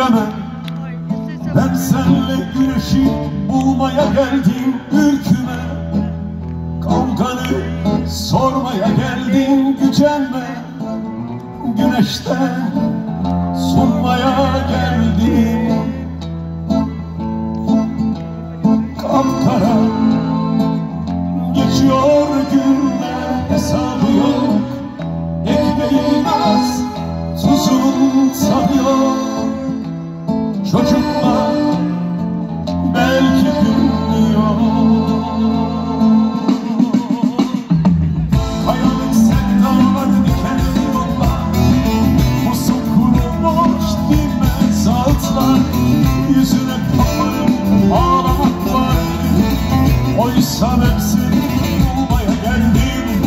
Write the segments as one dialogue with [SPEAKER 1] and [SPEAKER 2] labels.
[SPEAKER 1] Bekleme, ben senle güneşi bulmaya geldim ürküme. Kavganı sormaya geldim gücenme. Güneşten sunmaya geldim. Kapkara geçiyor günler, hesabı yok. Ekmeğin az, tuzun tadı yok. Çocuklar belki gülmüyor. Kayalık sevdalar, dikenli yollar, pusuk kurulmuş dinmez ağıtlar. Yüzüne kapanıp ağlamak var. Oysa ben seni bulmaya geldim.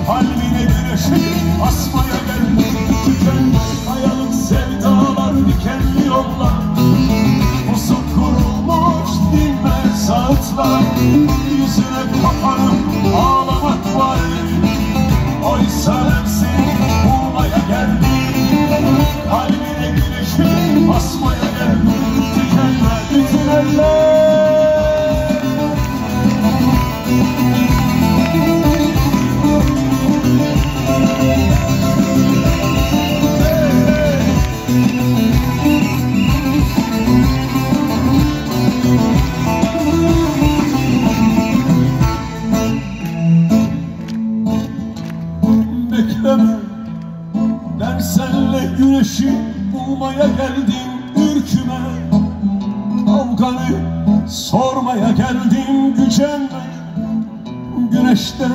[SPEAKER 1] Kalbine güneşi asmaya geldim. Tükenmez kayalık sevdalar, dikenli yollar, pusuk kurulmuş dinmez ağıtlar. Yüzüne kapanıp ağlamak var. Oysa ben seni bulmaya geldim. Kalbine güneşi asmaya geldim. Tükenmez bütün eller. Bekleme, ben senle güneşi bulmaya geldim ürküme. Kavganı sormaya geldim gücenme. Güneşten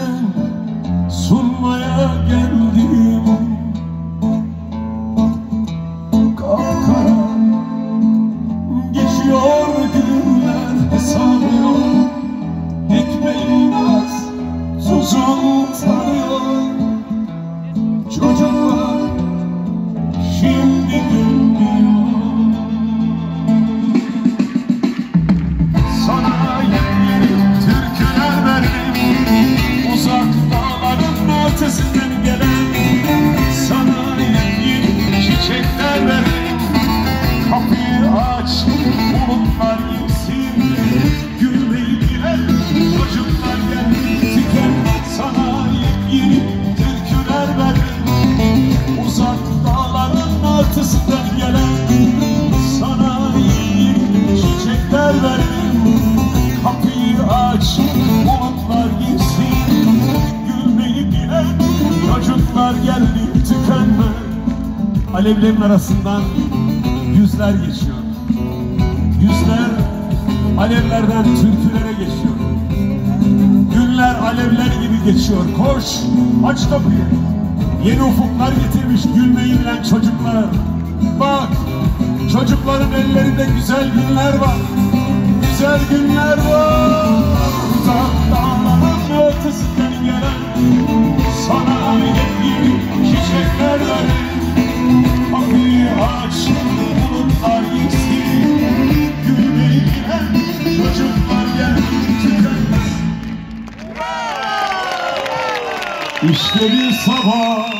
[SPEAKER 1] sunmaya geldim. Kapkara geçiyor günler, hesabı yok. Ekmeğin az, tuzun tadı yok. Çocuklar şimdi gülmüyor. Sana yeni türküler verdim. Uzak dağların ötesinden gelen. Sana yeni çiçekler verdim. Kapıyı aç, bulutlar insin. Gülmeyi bilen çocuklar geldi. Tükenmez sana yeni türküler verdim. Uzak dağların ötesinden gelen. Sana yeni çiçekler verdim. Kapıyı aç, bulutlar girsin. Gülmeyi bilen çocuklar geldi. Tükenme. Alevlerin arasından yüzler geçiyor. Yüzler alevlerden türkülere geçiyor. Günler alevler gibi geçiyor. Koş, aç kapıyı. Yeni ufuklar getirmiş gülmeyi bilen çocuklar. Bak, çocukların ellerinde güzel günler var. Güzel günler var. Uzak dağların ötesinden gelen. Sana yeni çiçekler verin. Kapıyı aç, bulutlar gitsin. Gülmeyi bilen çocuklar geldi. İşte bir sabah